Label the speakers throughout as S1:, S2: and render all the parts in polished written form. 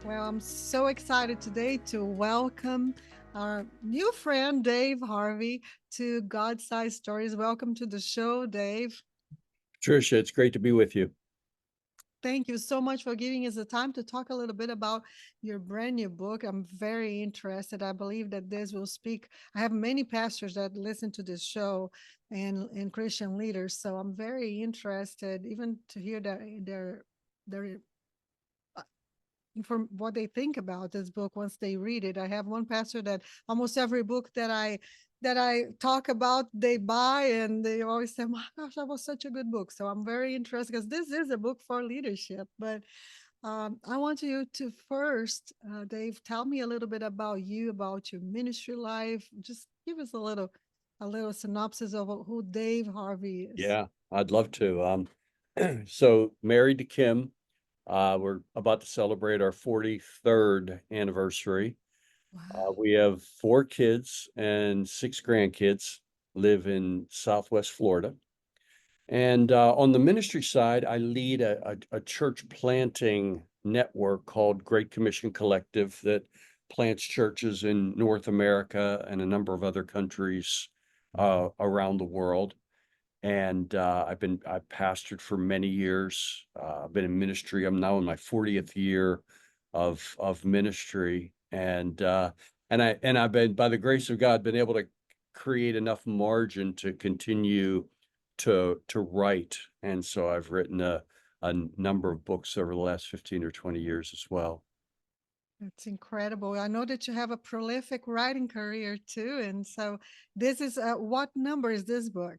S1: Well, I'm so excited today to welcome our new friend, Dave Harvey, to God Size Stories. Welcome to the show, Dave.
S2: Patricia, it's great to be with you.
S1: Thank you so much for giving us the time to talk a little bit about your brand new book. I'm very interested. I believe that this will speak. I have many pastors that listen to this show and Christian leaders, so I'm very interested even to hear their from what they think about this book once they read it. I have one pastor that almost every book that I talk about, they buy and they always say, "My gosh, that was such a good book." So I'm very interested because this is a book for leadership. But I want you to first, Dave, tell me a little bit about you, about your ministry life. Just give us a little synopsis of who Dave Harvey is.
S2: Yeah, I'd love to. So married to Kim. We're about to celebrate our 43rd anniversary.
S1: Wow.
S2: We have four kids and six grandkids, live in Southwest Florida. And on the ministry side, I lead a church planting network called Great Commission Collective that plants churches in North America and a number of other countries around the world. And I've pastored for many years. I've been in ministry. I'm now in my 40th year of ministry, and I've been, by the grace of God, been able to create enough margin to continue to write. And so I've written a number of books over the last 15 or 20 years as well.
S1: That's incredible. I know that you have a prolific writing career too. And so this is what number is this book?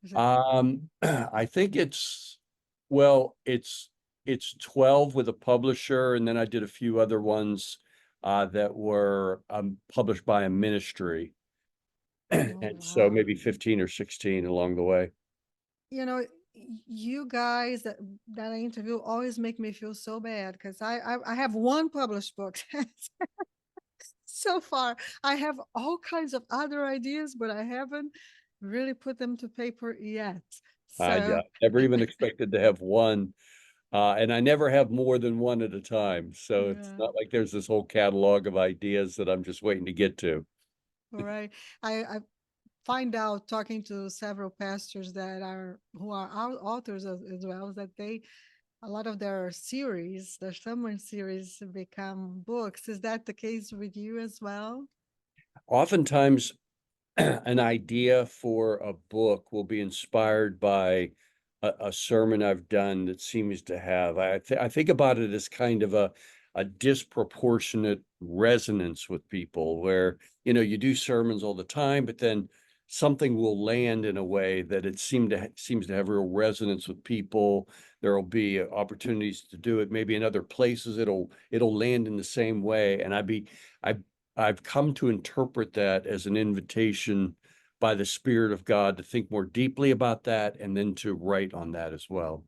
S1: Is it
S2: I think well, it's 12 with a publisher, and then I did a few other ones that were published by a ministry,
S1: oh
S2: and so
S1: wow.
S2: maybe 15 or 16 along the way.
S1: You know, you guys that I interview always make me feel so bad because I have one published book. So far. I have all kinds of other ideas, but I haven't really put them to paper yet.
S2: Yeah,
S1: So
S2: never even expected to have one, and I never have more than one at a time. So it's
S1: yeah.
S2: not like there's this whole catalog of ideas that I'm just waiting to get to.
S1: All right. I find out talking to several pastors that are who are authors as well that they a lot of their series, their summer series, become books. Is that the case with you as well?
S2: Oftentimes, an idea for a book will be inspired by a sermon I've done that seems to have. I think about it as kind of a disproportionate resonance with people, where you do sermons all the time, but then something will land in a way that it seems to have real resonance with people. There will be opportunities to do it maybe in other places. It'll land in the same way, and I I've come to interpret that as an invitation by the Spirit of God to think more deeply about that and then to write on that as well.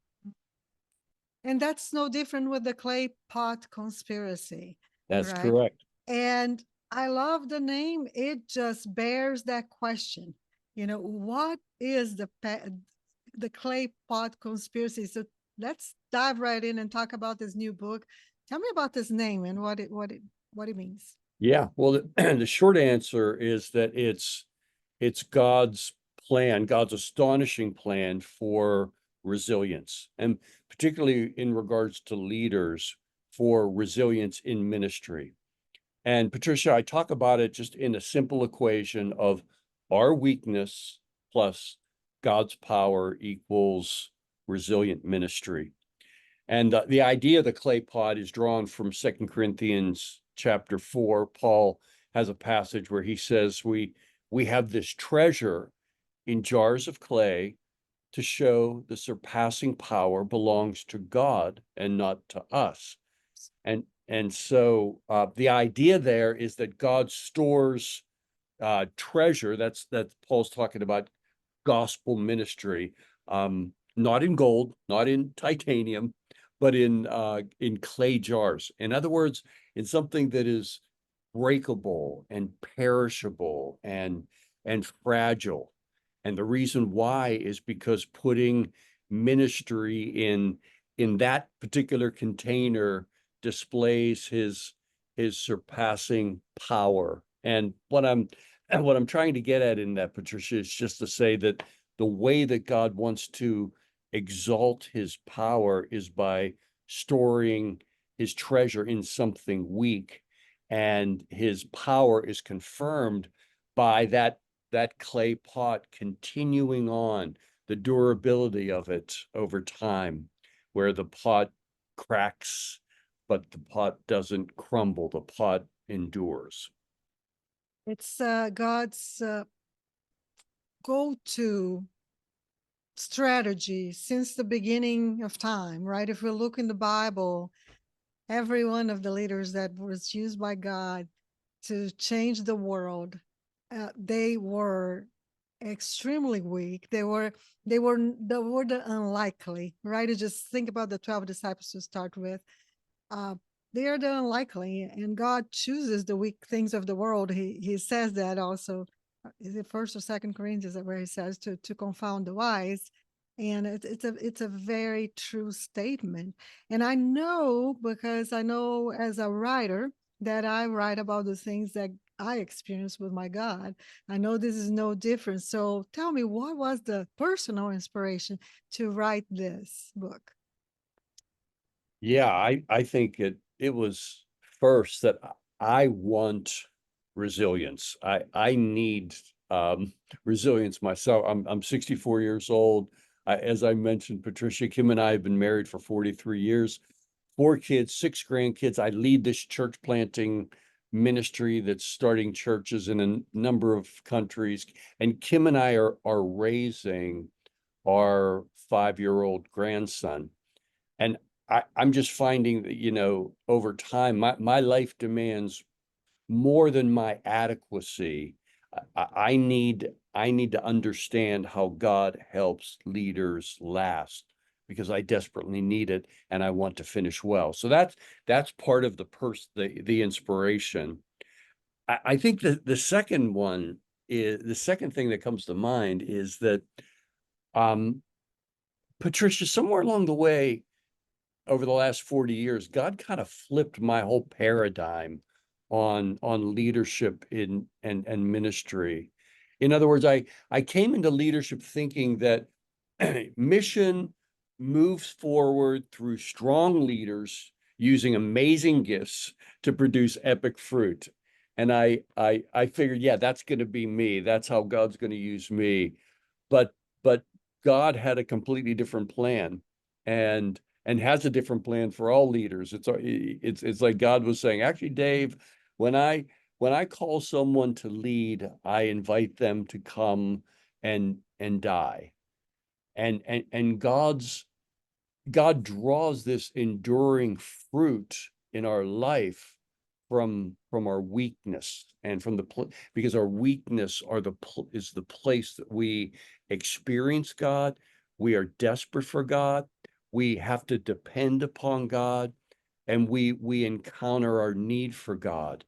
S1: And that's no different with the clay pot conspiracy,
S2: That's
S1: right?
S2: correct.
S1: And I love the name. It just bears that question. What is the clay pot conspiracy? So let's dive right in and talk about this new book. Tell me about this name and what it means.
S2: Yeah. Well, the short answer is that it's God's plan, God's astonishing plan for resilience, and particularly in regards to leaders for resilience in ministry. And Patricia, I talk about it just in a simple equation of our weakness plus God's power equals resilient ministry. And the idea of the clay pot is drawn from 2 Corinthians chapter 4. Paul has a passage where he says, we have this treasure in jars of clay to show the surpassing power belongs to God and not to us. And so the idea there is that God stores treasure. That's Paul's talking about gospel ministry, not in gold, not in titanium, but in clay jars. In other words, in something that is breakable and perishable and fragile. And the reason why is because putting ministry in that particular container displays his surpassing power. And what I'm trying to get at in that, Patricia, is just to say that the way that God wants to exalt his power is by storing his treasure in something weak, and his power is confirmed by that clay pot continuing on, the durability of it over time, where the pot cracks, but the pot doesn't crumble, the pot endures.
S1: It's God's go-to strategy since the beginning of time, right? If we look in the Bible, every one of the leaders that was used by God to change the world, they were extremely weak. They were the unlikely, right? You just think about the 12 disciples to start with. Uh, they are the unlikely, and God chooses the weak things of the world. He says that also. Is it First or Second Corinthians where he says to confound the wise? And it's a very true statement. And I know, because I know as a writer that I write about the things that I experience with my God. I know this is no different. So tell me, what was the personal inspiration to write this book?
S2: Yeah, I think it was first that I want resilience. I need resilience myself. I'm 64 years old. As I mentioned, Patricia, Kim and I have been married for 43 years, 4 kids, 6 grandkids. I lead this church planting ministry that's starting churches in a number of countries. And Kim and I are raising our 5-year-old grandson. And I'm just finding that, over time, my life demands more than my adequacy. I need to understand how God helps leaders last, because I desperately need it and I want to finish well. So that's part of the inspiration. I think that the second one is the second thing that comes to mind is that um Patricia, somewhere along the way, over the last 40 years, God kind of flipped my whole paradigm on leadership and ministry. In other words, I came into leadership thinking that mission moves forward through strong leaders using amazing gifts to produce epic fruit. And I figured, yeah, that's going to be me. That's how God's going to use me. But God had a completely different plan. And has a different plan for all leaders. It's like God was saying, actually, Dave, when I call someone to lead, I invite them to come and die. And God draws this enduring fruit in our life from our weakness, and because our weakness is the place that we experience God. We are desperate for God. We have to depend upon God, and we encounter our need for God.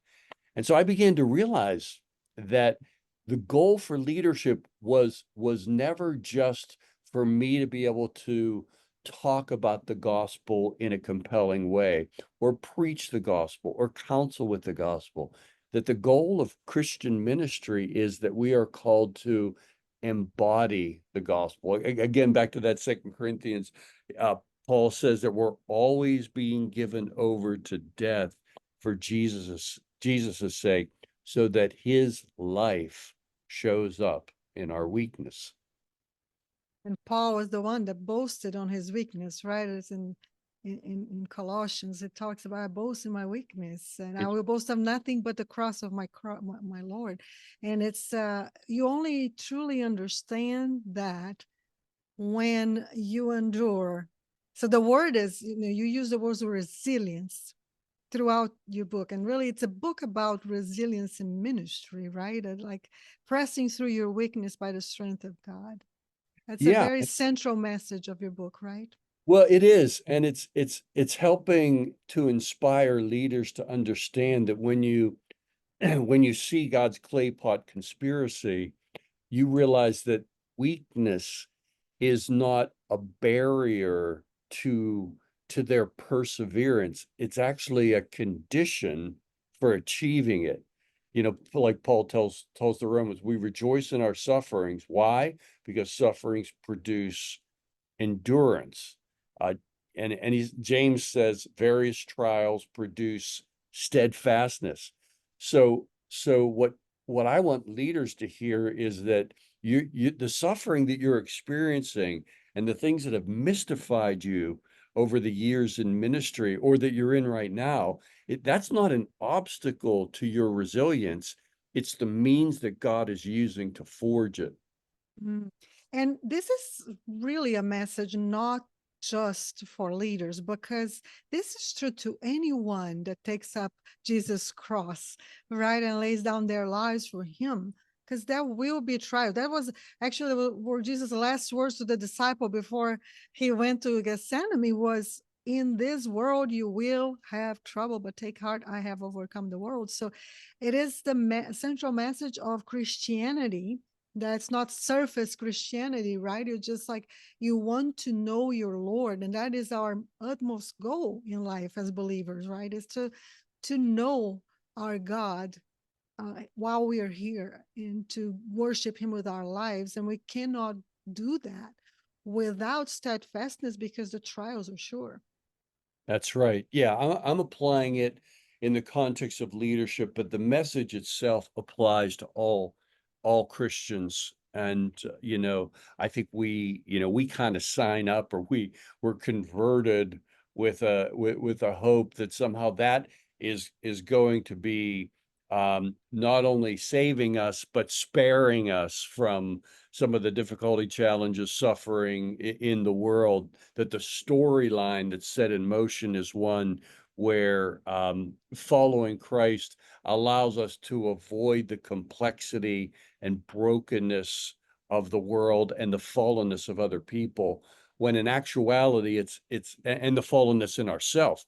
S2: And so I began to realize that the goal for leadership was never just for me to be able to talk about the gospel in a compelling way, or preach the gospel, or counsel with the gospel. That the goal of Christian ministry is that we are called to embody the gospel. Again, back to that Second Corinthians, Paul says that we're always being given over to death for Jesus's sake, so that his life shows up in our weakness.
S1: And Paul was the one that boasted on his weakness, right? It's in Colossians, it talks about, I boast in my weakness, and I will boast of nothing but the cross of my Lord. And it's you only truly understand that when you endure. So the word is, you use the words resilience throughout your book, and really it's a book about resilience in ministry, right? And like pressing through your weakness by the strength of God. That's a
S2: Yeah,
S1: very central message of your book, right?
S2: well, it is, and it's helping to inspire leaders to understand that when you when you see God's clay pot conspiracy, you realize that weakness is not a barrier to to their perseverance. It's actually a condition for achieving it. You know, like Paul tells the Romans, we rejoice in our sufferings. Why? Because sufferings produce endurance. Uh, and James says various trials produce steadfastness. So what I want leaders to hear is that the suffering that you're experiencing and the things that have mystified you over the years in ministry or that you're in right now, that's not an obstacle to your resilience. It's the means that God is using to forge it.
S1: Mm. And this is really a message not just for leaders, because this is true to anyone that takes up Jesus' cross, right, and lays down their lives for him. Because there will be trial. That was actually were Jesus' last words to the disciple before he went to Gethsemane was, in this world you will have trouble, but take heart, I have overcome the world. So it is the central message of Christianity. That's not surface Christianity, right? You're just like, you want to know your Lord. And that is our utmost goal in life as believers, right? Is to know our God while we are here and to worship him with our lives. And we cannot do that without steadfastness because the trials are sure.
S2: That's right. Yeah, I'm applying it in the context of leadership, but the message itself applies to all Christians. And you know, I think we kind of sign up, or we're converted with a hope that somehow that is going to be not only saving us but sparing us from some of the difficulty, challenges, suffering in the world. That the storyline that's set in motion is one where following Christ allows us to avoid the complexity and brokenness of the world and the fallenness of other people, when in actuality it's and the fallenness in ourselves,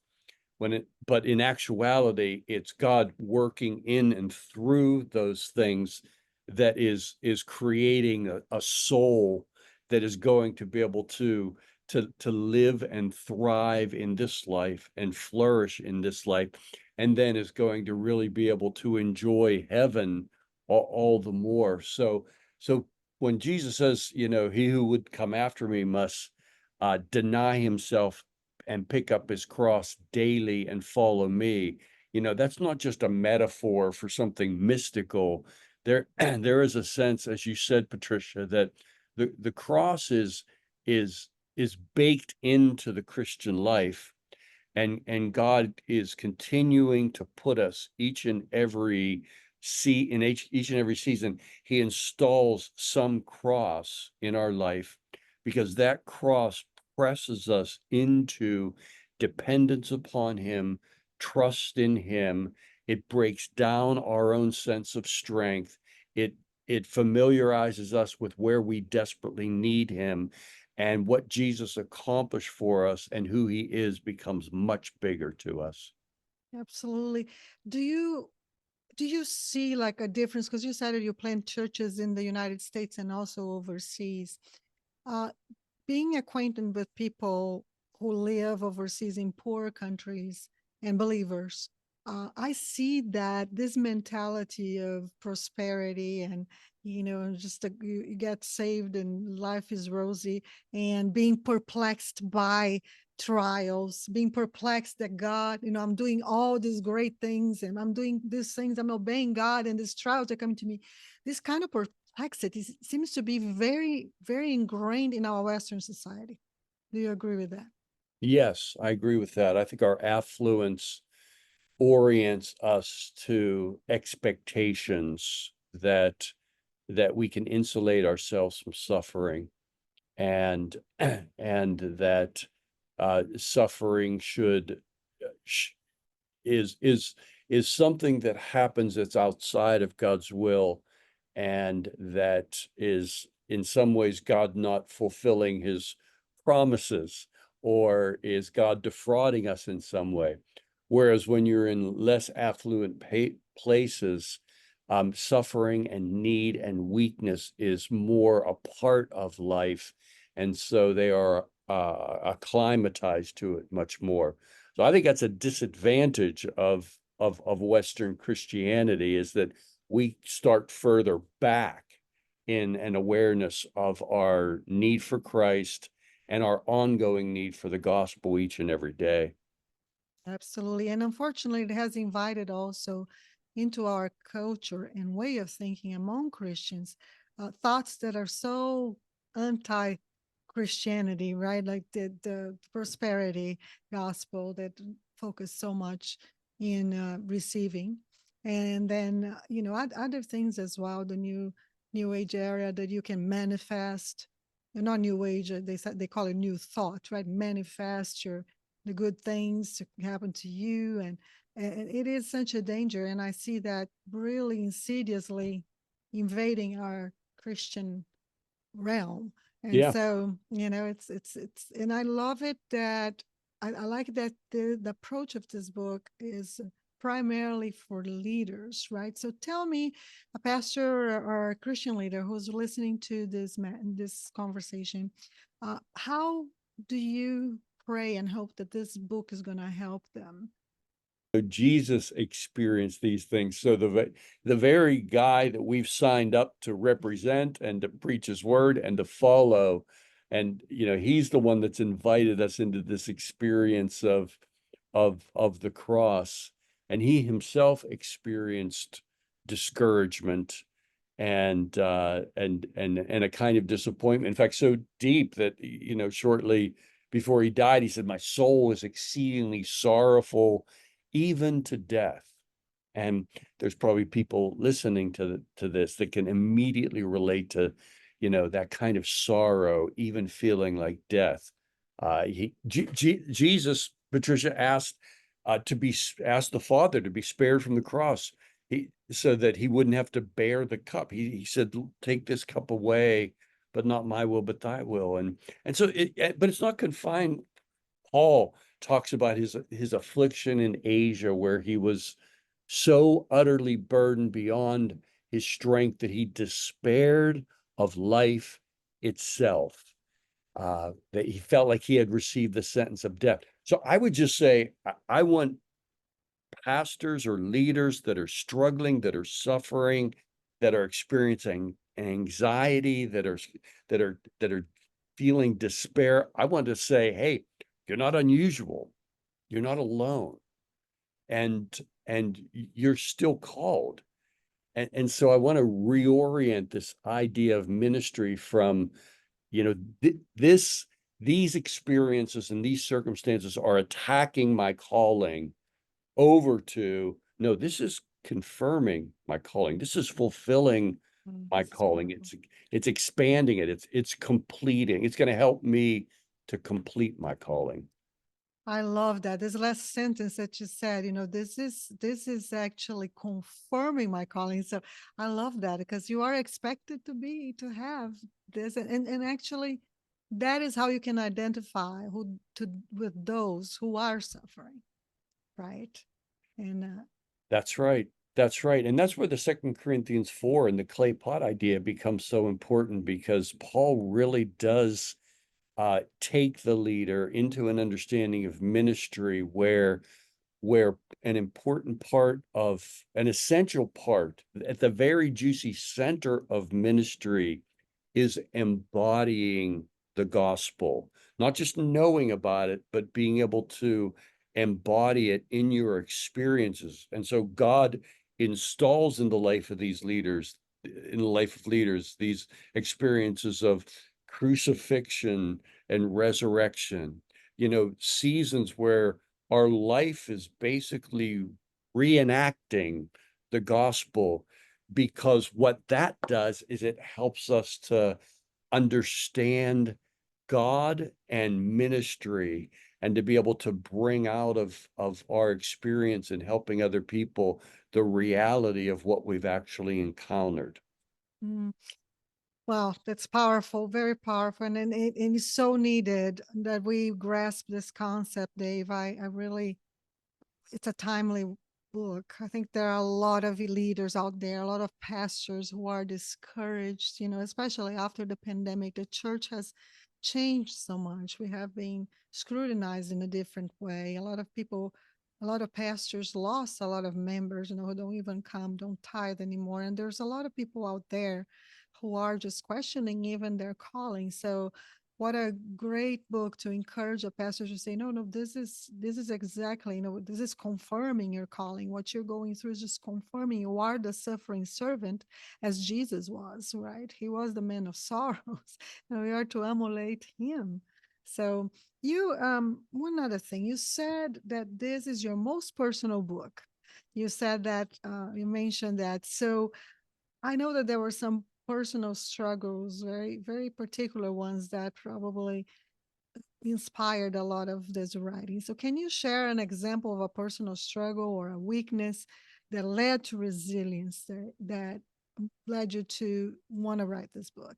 S2: but in actuality it's God working in and through those things that is creating a soul that is going to be able to live and thrive in this life and flourish in this life, and then is going to really be able to enjoy heaven all the more. So when Jesus says, you know, he who would come after me must deny himself and pick up his cross daily and follow me. You know, that's not just a metaphor for something mystical. There is a sense, as you said, Patricia, that the cross is is baked into the Christian life, and God is continuing to put us each and every each and every season. He installs some cross in our life because that cross presses us into dependence upon him, trust in him. It breaks down our own sense of strength. It familiarizes us with where we desperately need him, and what Jesus accomplished for us and who he is becomes much bigger to us.
S1: Absolutely. Do you do you see like a difference? Because you said that you plant churches in the United States and also overseas. Uh, Being acquainted with people who live overseas in poor countries and believers, I see that this mentality of prosperity and, just you get saved and life is rosy, and being perplexed by trials, being perplexed that God, I'm doing all these great things and I'm doing these things, I'm obeying God, and these trials are coming to me. This kind of complexity seems to be very, very ingrained in our Western society. Do you agree with that?
S2: Yes, I agree with that. I think our affluence orients us to expectations that we can insulate ourselves from suffering, and and that suffering sh- is is is something that happens that's outside of God's will, and that is in some ways God not fulfilling his promises, or is God defrauding us in some way. Whereas when you're in less affluent places, suffering and need and weakness is more a part of life, and so they are acclimatized to it much more. So I think that's a disadvantage of Western Christianity, is that we start further back in an awareness of our need for Christ and our ongoing need for the gospel each and every day.
S1: Absolutely. And unfortunately, it has invited also into our culture and way of thinking among Christians thoughts that are so anti Christianity, right? Like the prosperity gospel that focus so much in receiving. And then, other things as well, the new age area that you can manifest, not new age, they call it new thought, right? Manifest the good things to happen to you, and it is such a danger, and I see that really insidiously invading our Christian realm. And
S2: Yeah.
S1: so, it's and I love it that I like that the approach of this book is primarily for leaders, right? So tell me, a pastor or a Christian leader who's listening to this conversation, how do you pray and hope that this book is going to help them?
S2: Jesus experienced these things. So the very guy that we've signed up to represent and to preach his word and to follow, and he's the one that's invited us into this experience of the cross. And he himself experienced discouragement and a kind of disappointment. In fact, so deep that shortly before he died, he said, "My soul is exceedingly sorrowful, even to death." And there's probably people listening to this that can immediately relate to, that kind of sorrow, even feeling like death. Jesus, Patricia, asked the Father to be spared from the cross, so that he wouldn't have to bear the cup. He said, "Take this cup away, but not my will, but thy will." And so but it's not confined. Paul talks about his affliction in Asia, where he was so utterly burdened beyond his strength that he despaired of life itself, that he felt like he had received the sentence of death. So I would just say, I want pastors or leaders that are struggling, that are suffering, that are experiencing anxiety, that are feeling despair. I want to say, hey, you're not unusual. You're not alone. And you're still called. And so I want to reorient this idea of ministry from, these experiences and these circumstances are attacking my calling, over to, no, this is confirming my calling. This is fulfilling my
S1: It's
S2: calling.
S1: wonderful.
S2: It's expanding it. It's completing. It's going to help me to complete my calling.
S1: I love that. This last sentence that you said, this is actually confirming my calling. So I love that because you are expected to have this, and actually, that is how you can identify with those who are suffering, right? And
S2: That's right. That's right. And that's where the Second Corinthians 4 and the clay pot idea becomes so important, because Paul really does take the leader into an understanding of ministry, where an important part of an essential part at the very juicy center of ministry is embodying the gospel, not just knowing about it, but being able to embody it in your experiences. And so God installs in the life of these leaders, in the life of leaders, these experiences of crucifixion and resurrection, seasons where our life is basically reenacting the gospel, because what that does is it helps us to understand God and ministry, and to be able to bring out of our experience in helping other people the reality of what we've actually encountered.
S1: mm, wow, that's powerful, very powerful, and it's so needed that we grasp this concept, Dave. I really, it's a timely book. I think there are a lot of leaders out there, a lot of pastors who are discouraged, especially after the pandemic. The church has changed so much. We have been scrutinized in a different way. A lot of people, a lot of pastors lost a lot of members, who don't even come, don't tithe anymore. And there's a lot of people out there who are just questioning even their calling. So what a great book to encourage a pastor to say, no, no, this is exactly, this is confirming your calling. What you're going through is just confirming you are the suffering servant, as Jesus was, right? He was the man of sorrows, and we are to emulate him. So you, one other thing, you said that this is your most personal book. You said that, you mentioned that. So I know that there were some personal struggles, very, very particular ones that probably inspired a lot of this writing. So can you share an example of a personal struggle or a weakness that led to resilience, that led you to want to write this book?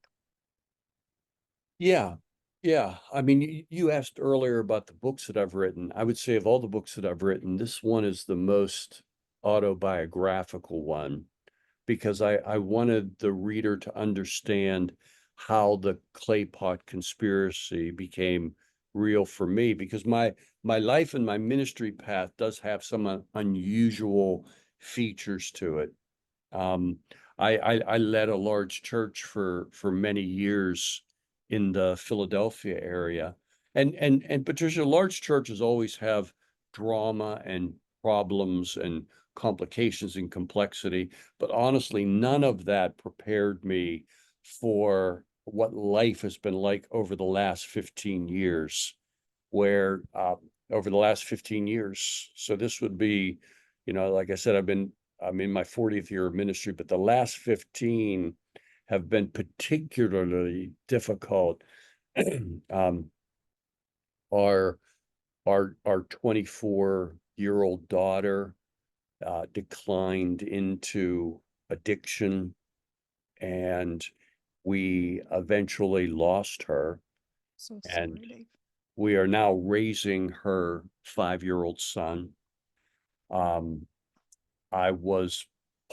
S2: Yeah. Yeah. I mean, you asked earlier about the books that I've written. I would say of all the books that I've written, this one is the most autobiographical one because I wanted the reader to understand how the clay pot conspiracy became real for me because my life and my ministry path does have some unusual features to it. Um, I led a large church for many years in the Philadelphia area. And Patricia, large churches always have drama and problems and complications and complexity, but honestly, none of that prepared me for what life has been like over the last 15 years, where over the last 15 years, so this would be, like I said, I'm in my 40th year of ministry, but the last 15 have been particularly difficult. um, our our 24-year-old daughter declined into addiction, and we eventually lost her.
S1: So
S2: And
S1: sorry, Dave.
S2: we are now raising her 5-year-old son. Um, I was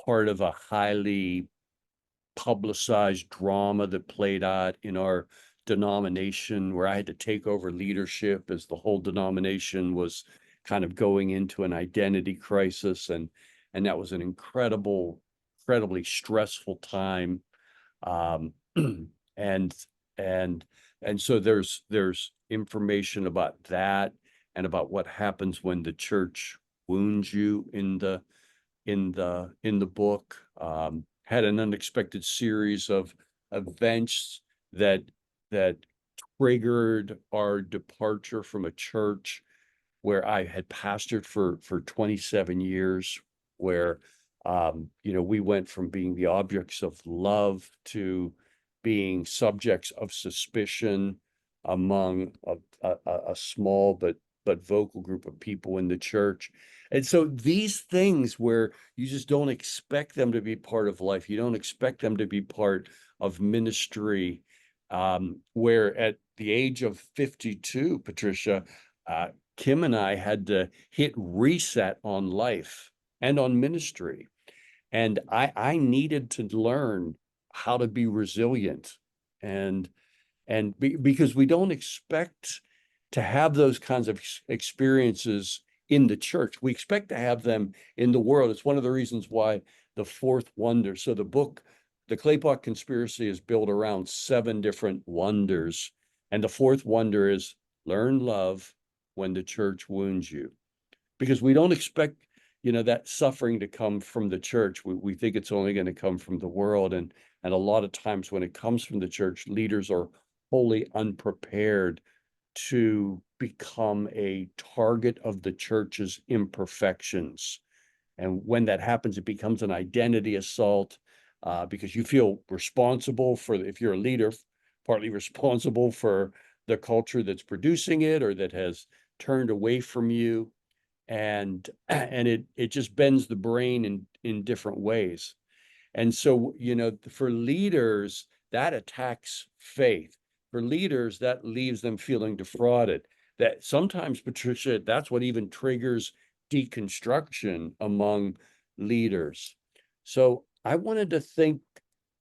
S2: part of a highly publicized drama that played out in our denomination where I had to take over leadership as the whole denomination was kind of going into an identity crisis. And that was an incredibly stressful time. Um, and and and so there's information about that and about what happens when the church wounds you in the book. Had an unexpected series of events that that triggered our departure from a church where I had pastored for 27 years, where we went from being the objects of love to being subjects of suspicion among a small but vocal group of people in the church. And so these things where you just don't expect them to be part of life, you don't expect them to be part of ministry, where at the age of 52, Patricia, uh, Kim and I had to hit reset on life and on ministry. And I needed to learn how to be resilient and because we don't expect to have those kinds of experiences in the church. We expect to have them in the world. It's one of the reasons why the fourth wonder. So the book, The Claypot Conspiracy, is built around 7 different wonders. And the fourth wonder is learn love when the church wounds you. Because we don't expect, that suffering to come from the church. We think it's only going to come from the world. And a lot of times when it comes from the church, leaders are wholly unprepared to become a target of the church's imperfections. And when that happens, it becomes an identity assault because you feel responsible for, if you're a leader, partly responsible for the culture that's producing it or that has turned away from you. And it just bends the brain in different ways. And so, for leaders, that attacks faith. For leaders, that leaves them feeling defrauded. That sometimes, Patricia, that's what even triggers deconstruction among leaders. So I wanted to think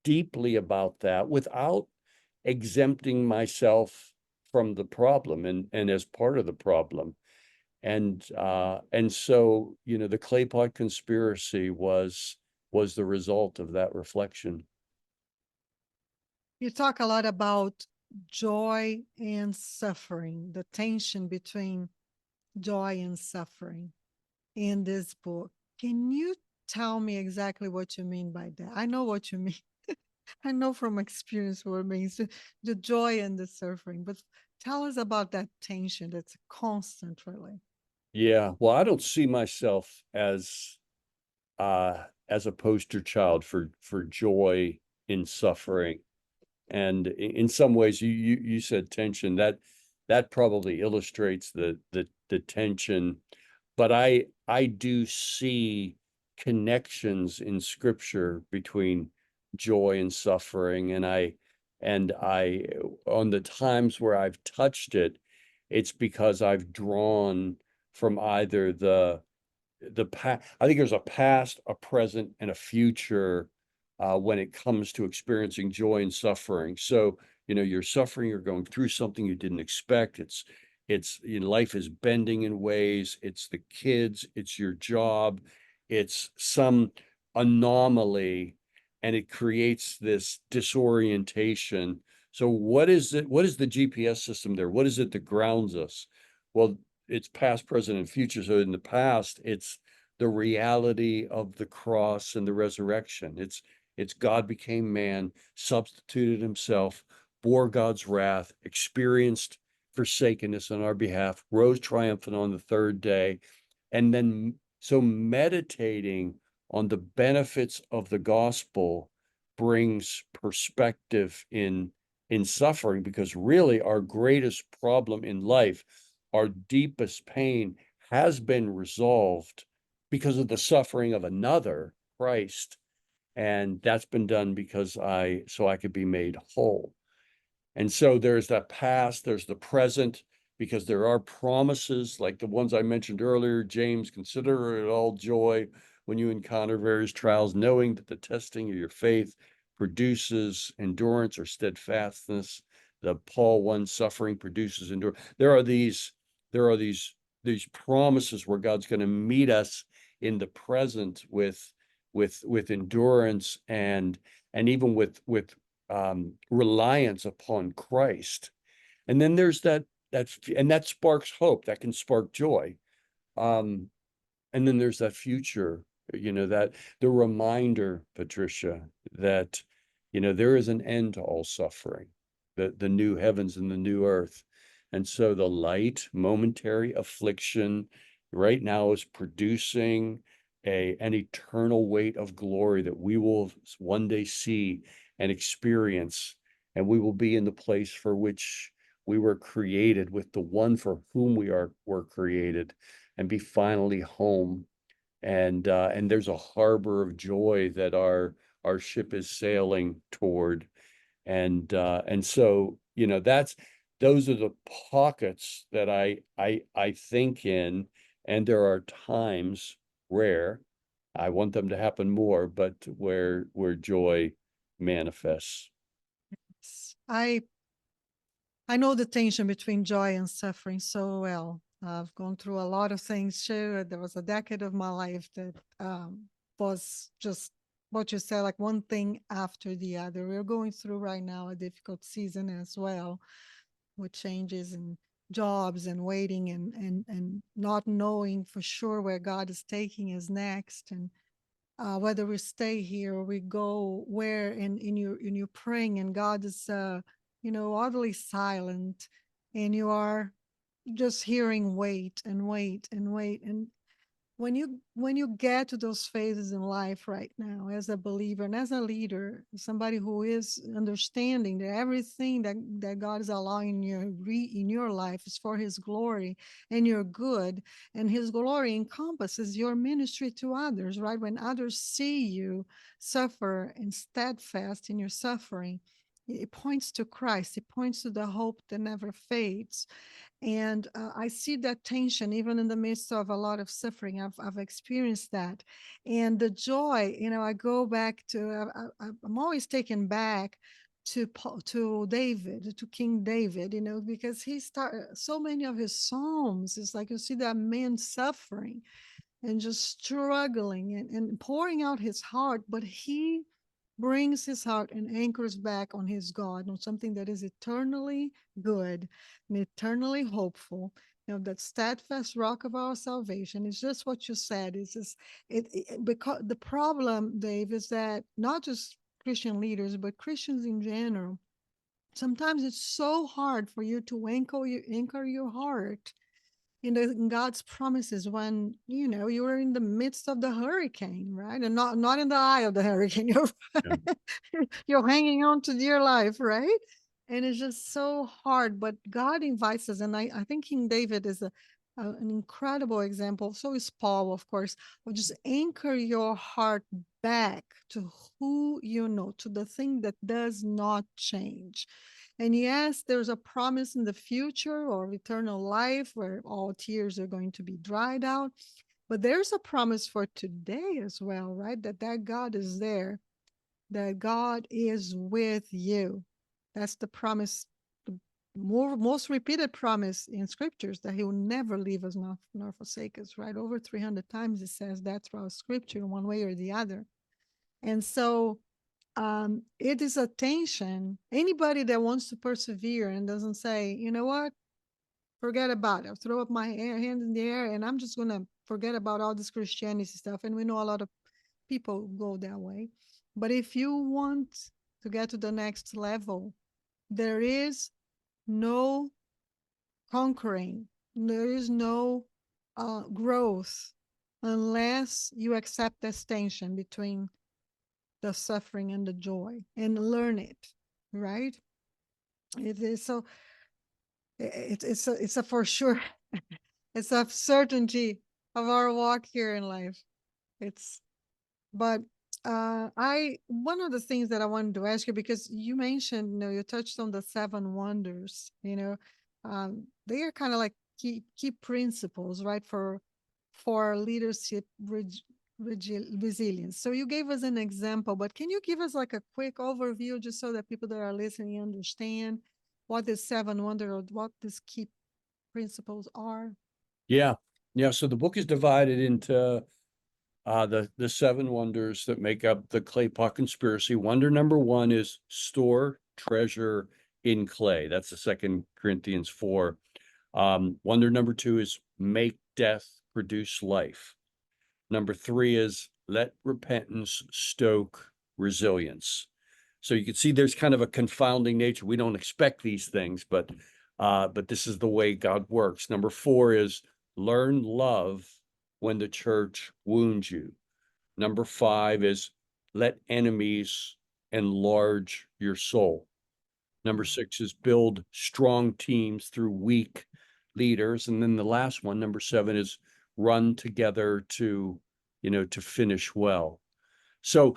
S2: deeply about that without exempting myself from the problem and as part of the problem. And so, the clay pot conspiracy was the result of that reflection.
S1: You talk a lot about joy and suffering, the tension between joy and suffering in this book. Can you tell me exactly what you mean by that? I know what you mean. I know from experience what it means, the joy and the suffering, but tell us about that tension that's constant, really.
S2: Yeah, well, I don't see myself as a poster child for joy in suffering. And in some ways, you said tension. That probably illustrates the tension. But I do see connections in Scripture between joy and suffering, and I on the times where I've touched it, it's because I've drawn from either the past. I think there's a past, a present, and a future when it comes to experiencing joy and suffering. So, you're suffering, you're going through something you didn't expect. It's life is bending in ways. It's the kids, it's your job, it's some anomaly, and it creates this disorientation. So what is it? What is the GPS system there? What is it that grounds us? Well, it's past, present, and future. So in the past, it's the reality of the cross and the resurrection. It's God became man, substituted himself, bore God's wrath, experienced forsakenness on our behalf, rose triumphant on the third day. And then so meditating on the benefits of the gospel brings perspective in suffering, because really our greatest problem in life, our deepest pain, has been resolved because of the suffering of another, Christ. And that's been done because so I could be made whole. And so there's that past, there's the present, because there are promises like the ones I mentioned earlier. James, consider it all joy when you encounter various trials, knowing that the testing of your faith produces endurance or steadfastness. The Paul 1, suffering produces endurance. There are these promises where God's going to meet us in the present with endurance and even with reliance upon Christ. And then there's that sparks hope, that can spark joy. Um, and then there's that future, that the reminder, Patricia, that, there is an end to all suffering, the new heavens and the new earth. And so the light, momentary affliction right now is producing an eternal weight of glory that we will one day see and experience, and we will be in the place for which we were created with the one for whom were created, and be finally home. And there's a harbor of joy that our ship is sailing toward. And so, those are the pockets that I think in. And there are times, rare, I want them to happen more, but where joy manifests.
S1: I I know the tension between joy and suffering so well. I've gone through a lot of things too. There was a decade of my life that was just what you said, like one thing after the other. We're going through right now a difficult season as well, with changes in jobs and waiting and not knowing for sure where God is taking us next, and whether we stay here or we go where. In your praying, and God is utterly silent, and you are just hearing wait and wait and wait. And when you get to those phases in life right now, as a believer and as a leader, somebody who is understanding that everything that God is allowing in your life is for his glory and your good, and his glory encompasses your ministry to others, right? When others see you suffer and steadfast in your suffering, it points to Christ. It points to the hope that never fades. And I see that tension even in the midst of a lot of suffering. I've experienced that. And the joy, I go back to, I'm always taken back to David, to King David, because he started so many of his psalms. It's like you see that man suffering and just struggling and pouring out his heart, but he brings his heart and anchors back on his God, on something that is eternally good and eternally hopeful. That steadfast rock of our salvation. It's just what you said. It's just because the problem, Dave, is that not just Christian leaders, but Christians in general, sometimes it's so hard for you to anchor your heart in God's promises when you are in the midst of the hurricane, right? And not in the eye of the hurricane.
S2: Yeah.
S1: You're hanging on to dear life, right? And it's just so hard. But God invites us, and I think King David is an incredible example. So is Paul, of course, of just anchor your heart back to who you know, to the thing that does not change. And yes, there's a promise in the future of eternal life where all tears are going to be dried out. But there's a promise for today as well, right? That God is there, that God is with you. That's the promise, the most repeated promise in scriptures, that he will never leave us nor forsake us, right? Over 300 times it says that throughout scripture in one way or the other. And so it is a tension. Anybody that wants to persevere and doesn't say, you know what, forget about it. I'll throw up my hands in the air and I'm just going to forget about all this Christianity stuff. And we know a lot of people go that way. But if you want to get to the next level, there is no conquering, there is no growth unless you accept this tension between the suffering and the joy and learn it, right? It is so it's a for sure it's a certainty of our walk here in life. It's but I one of the things that I wanted to ask you, because you mentioned, you touched on the seven wonders, they are kind of like key principles, right, for leadership resilience. So you gave us an example, but can you give us like a quick overview just so that people that are listening understand what the seven wonders or what these key principles are?
S2: Yeah. Yeah. So the book is divided into the seven wonders that make up the clay pot conspiracy. Wonder number one is store treasure in clay. That's the 2 Corinthians 4. Wonder number two is make death produce life. Number three is let repentance stoke resilience. So you can see there's kind of a confounding nature. We don't expect these things, but this is the way God works. Number four is learn love when the church wounds you. Number five is let enemies enlarge your soul. Number six is build strong teams through weak leaders. And then the last one, number seven, is run together to finish well. So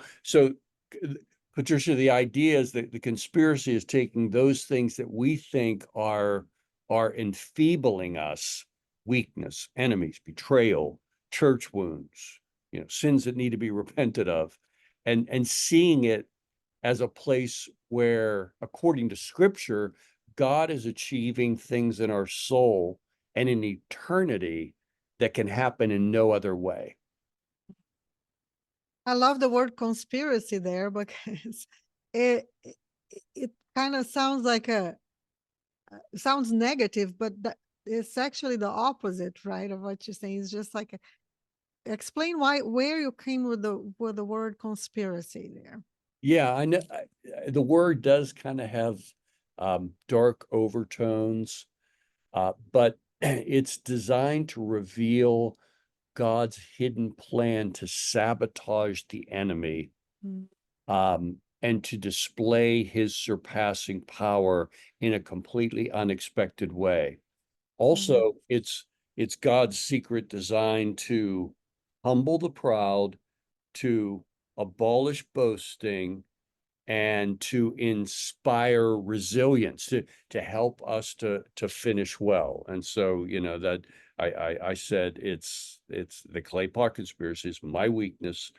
S2: Patricia, the idea is that the conspiracy is taking those things that we think are enfeebling us, weakness, enemies, betrayal, church wounds, sins that need to be repented of, and seeing it as a place where, according to scripture, God is achieving things in our soul and in eternity that can happen in no other way.
S1: I love the word conspiracy there because it it kind of sounds like sounds negative, but it's actually the opposite, right, of what you're saying. It's just like explain where you came with the word conspiracy there.
S2: Yeah, I know the word does kind of have dark overtones, but it's designed to reveal God's hidden plan to sabotage the enemy, and to display his surpassing power in a completely unexpected way. Also, it's God's secret design to humble the proud, to abolish boasting, and to inspire resilience, to help us to finish well. And so, that I said it's the clay pot conspiracy is my weakness,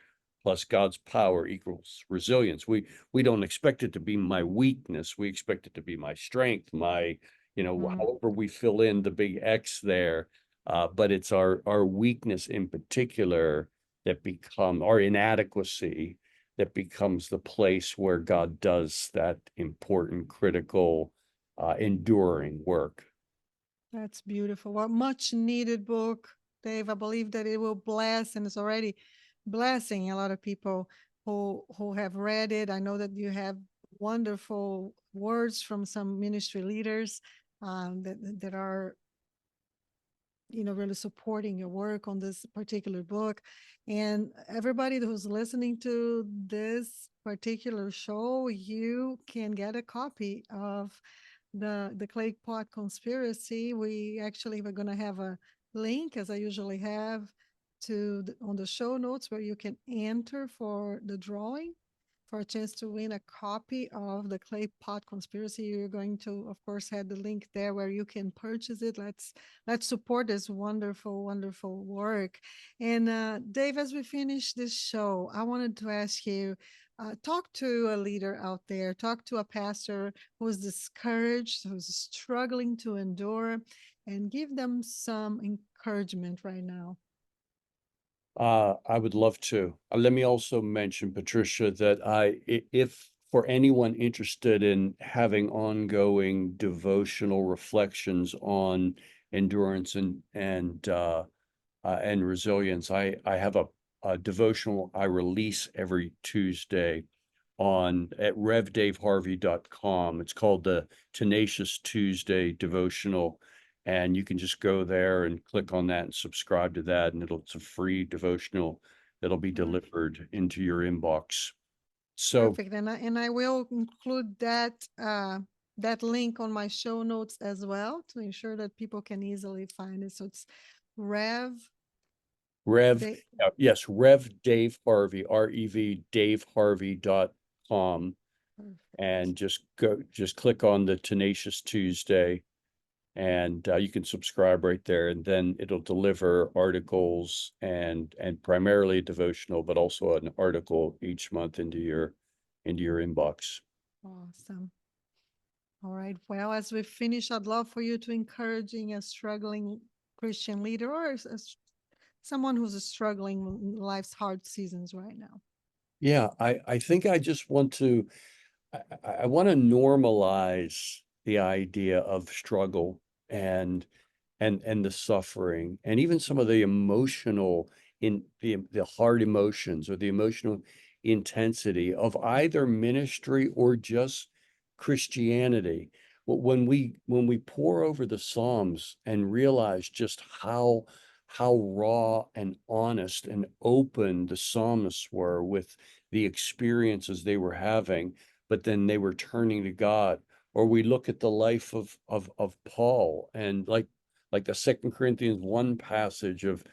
S2: plus God's power equals resilience. We don't expect it to be my weakness. We expect it to be my strength, my, however we fill in the big X there. But it's our weakness in particular that become our inadequacy that becomes the place where God does that important, critical, enduring work.
S1: That's beautiful. What much needed book, Dave. I believe that it will bless, and it's already blessing a lot of people who have read it. I know that you have wonderful words from some ministry leaders that are really supporting your work on this particular book. And everybody who's listening to this particular show, you can get a copy of the clay pot conspiracy. We actually were going to have a link, as I usually have, on the show notes, where you can enter for the drawing for a chance to win a copy of the clay pot conspiracy. You're going to, of course, have the link there where you can purchase it. Let's support this wonderful, wonderful work. And Dave, as we finish this show, I wanted to ask you, talk to a leader out there, talk to a pastor who's discouraged, who's struggling to endure, and give them some encouragement right now.
S2: I would love to. Let me also mention, Patricia, that if for anyone interested in having ongoing devotional reflections on endurance and resilience, I have a devotional I release every Tuesday at revdaveharvey.com. It's called the Tenacious Tuesday Devotional. And you can just go there and click on that and subscribe to that. And it's a free devotional that'll be delivered into your inbox. So
S1: Perfect. And I will include that link on my show notes as well to ensure that people can easily find it. So it's Rev.
S2: yes, Rev Dave Harvey, REV DaveHarvey.com. And just click on the Tenacious Tuesday, and you can subscribe right there, and then it'll deliver articles and primarily a devotional, but also an article each month into your inbox.
S1: Awesome. All right. Well, as we finish, I'd love for you to encouraging a struggling Christian leader or someone who's struggling in life's hard seasons right now.
S2: Yeah, I think I just want to I want to normalize the idea of struggle and the suffering and even some of the emotional in the hard emotions or the emotional intensity of either ministry or just Christianity. When we pour over the Psalms and realize just how raw and honest and open the psalmists were with the experiences they were having, but then they were turning to God. Or we look at the life of Paul, and like the Second Corinthians 1 passage of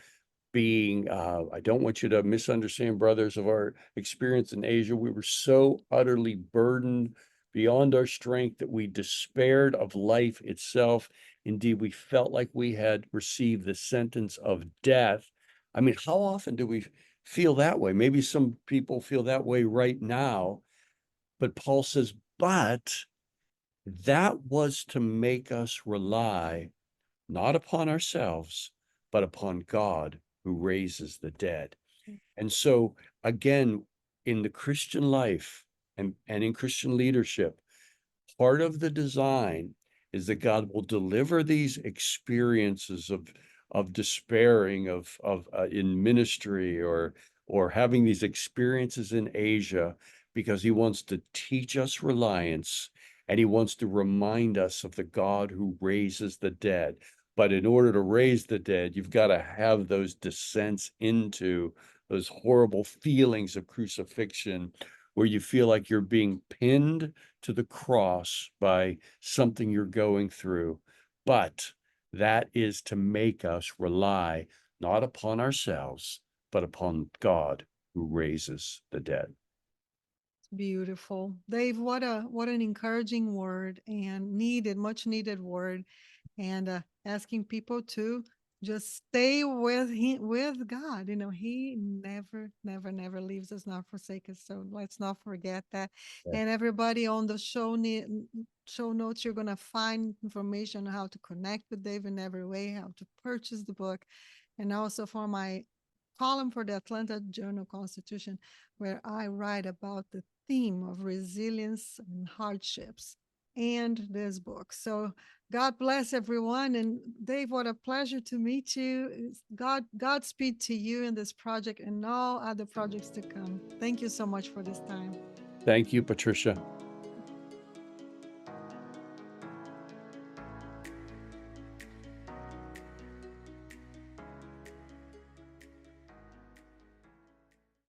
S2: being, I don't want you to misunderstand, brothers, of our experience in Asia. We were so utterly burdened beyond our strength that we despaired of life itself. Indeed, we felt like we had received the sentence of death. I mean, how often do we feel that way? Maybe some people feel that way right now, but Paul says, but that was to make us rely not upon ourselves, but upon God who raises the dead. And so, again, in the Christian life and in Christian leadership, part of the design is that God will deliver these experiences of despairing of in ministry or having these experiences in Asia because he wants to teach us reliance, and he wants to remind us of the God who raises the dead. But in order to raise the dead, you've got to have those descents into those horrible feelings of crucifixion where you feel like you're being pinned to the cross by something you're going through. But that is to make us rely not upon ourselves, but upon God who raises the dead.
S1: Beautiful. Dave, what an encouraging word and much needed word. And asking people to just stay with him, with God. You know, he never, never, never leaves us, not forsake us. So let's not forget that.
S2: Yeah.
S1: And everybody on the show notes, you're gonna find information on how to connect with Dave in every way, how to purchase the book, and also for my column for the Atlanta Journal-Constitution, where I write about the theme of resilience and hardships and this book. So God bless everyone. And Dave, what a pleasure to meet you. Godspeed to you in this project and all other projects to come. Thank you so much for this time.
S2: Thank you, Patricia.